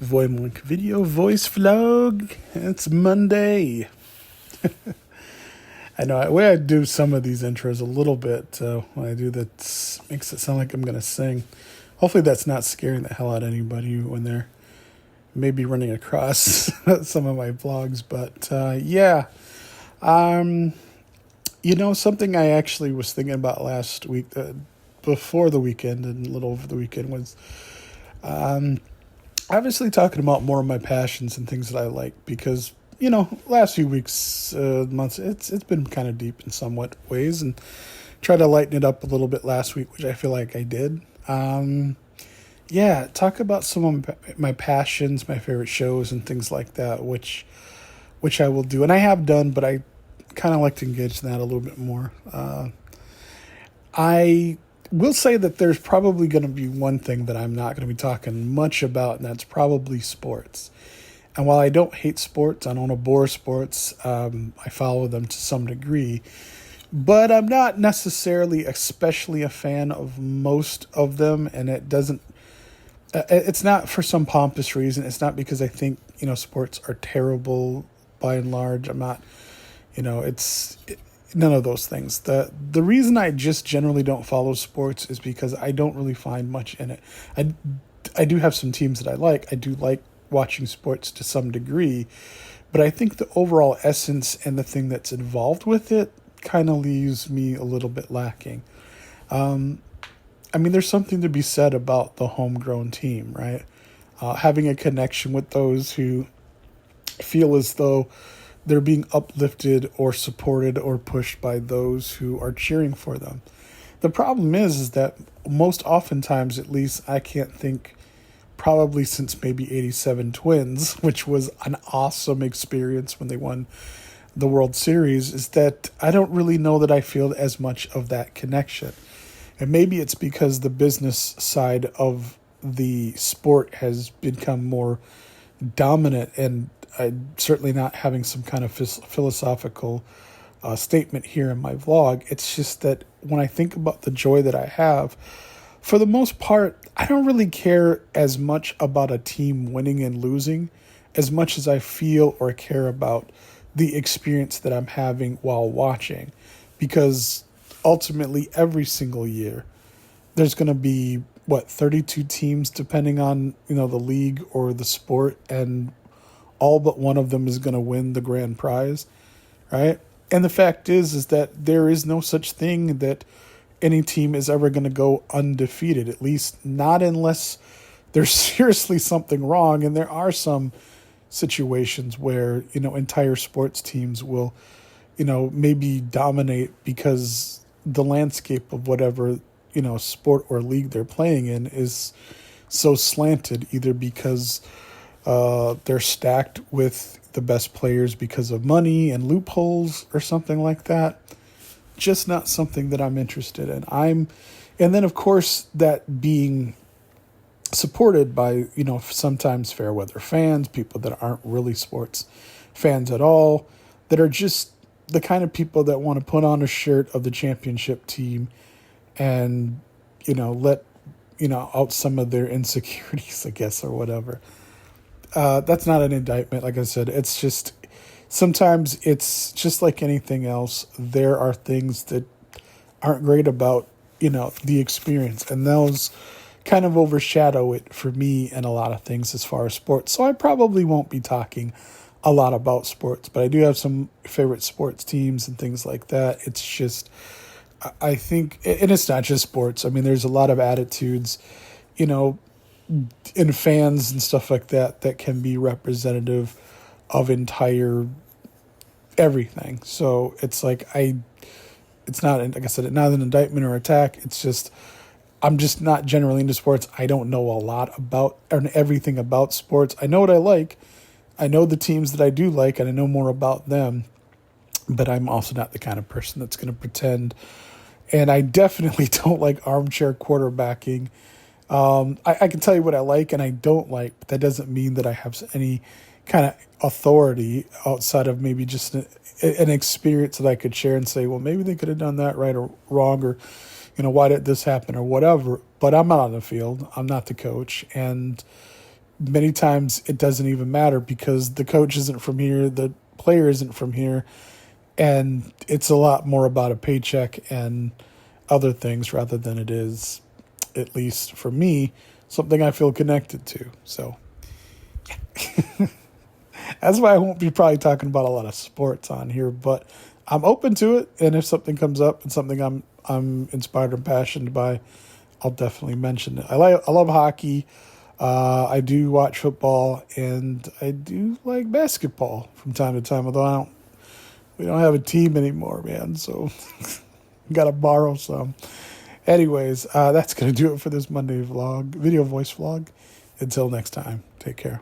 VoyMonk video voice vlog. It's Monday. I know the way I do some of these intros a little bit when I do that makes it sound like I'm going to sing. Hopefully that's not scaring the hell out of anybody when they're maybe running across some of my vlogs. But something I actually was thinking about last week, before the weekend and a little over the weekend, was obviously talking about more of my passions and things that I like, because last few weeks, months, it's been kind of deep in somewhat ways, and try to lighten it up a little bit last week, which I feel like I did. Talk about some of my passions, my favorite shows and things like that, which I will do, and I have done, but I kind of like to engage in that a little bit more. I will say that there's probably going to be one thing that I'm not going to be talking much about, and that's probably sports. And while I don't hate sports, I don't abhor sports, I follow them to some degree, but I'm not necessarily especially a fan of most of them, and it's not for some pompous reason. It's not because I think, sports are terrible by and large. I'm not, none of those things. The reason I just generally don't follow sports is because I don't really find much in it. I do have some teams that I like. I do like watching sports to some degree, but I think the overall essence and the thing that's involved with it kind of leaves me a little bit lacking. There's something to be said about the homegrown team, right? Having a connection with those who feel as though they're being uplifted or supported or pushed by those who are cheering for them. The problem is that most oftentimes, at least I can't think, probably since maybe 87 Twins, which was an awesome experience when they won the World Series, is that I don't really know that I feel as much of that connection. And maybe it's because the business side of the sport has become more dominant, and I'm certainly not having some kind of philosophical statement here in my vlog. It's just that when I think about the joy that I have, for the most part, I don't really care as much about a team winning and losing as much as I feel or care about the experience that I'm having while watching. Because ultimately, every single year, there's going to be, 32 teams, depending on, the league or the sport, and all but one of them is going to win the grand prize, right? And the fact is that there is no such thing that any team is ever going to go undefeated, at least not unless there's seriously something wrong. And there are some situations where, entire sports teams will, maybe dominate because the landscape of whatever, sport or league they're playing in is so slanted, either because they're stacked with the best players because of money and loopholes or something like that. Just not something that I'm interested in. And then of course that being supported by, sometimes fair weather fans, people that aren't really sports fans at all, that are just the kind of people that want to put on a shirt of the championship team and, let, out some of their insecurities, I guess, or whatever. That's not an indictment. Like I said, it's just, sometimes it's just like anything else. There are things that aren't great about, the experience, and those kind of overshadow it for me and a lot of things as far as sports. So I probably won't be talking a lot about sports, but I do have some favorite sports teams and things like that. It's just, I think, and it's not just sports. There's a lot of attitudes, in fans and stuff like that can be representative of entire everything. So it's like, it's not, like I said, not an indictment or attack. It's just, I'm just not generally into sports. I don't know a lot about or everything about sports. I know what I like. I know the teams that I do like, and I know more about them, but I'm also not the kind of person that's going to pretend. And I definitely don't like armchair quarterbacking. I can tell you what I like and I don't like, but that doesn't mean that I have any kind of authority outside of maybe just an experience that I could share and say, well, maybe they could have done that right or wrong, or, why did this happen or whatever. But I'm not on the field. I'm not the coach. And many times it doesn't even matter because the coach isn't from here, the player isn't from here, and it's a lot more about a paycheck and other things rather than it is, at least for me, something I feel connected to. So that's why I won't be probably talking about a lot of sports on here, but I'm open to it. And if something comes up and something I'm inspired and passionate by, I'll definitely mention it. I love hockey. I do watch football, and I do like basketball from time to time. Although we don't have a team anymore, man. So got to borrow some. Anyways, that's gonna do it for this Monday video voice vlog. Until next time, take care.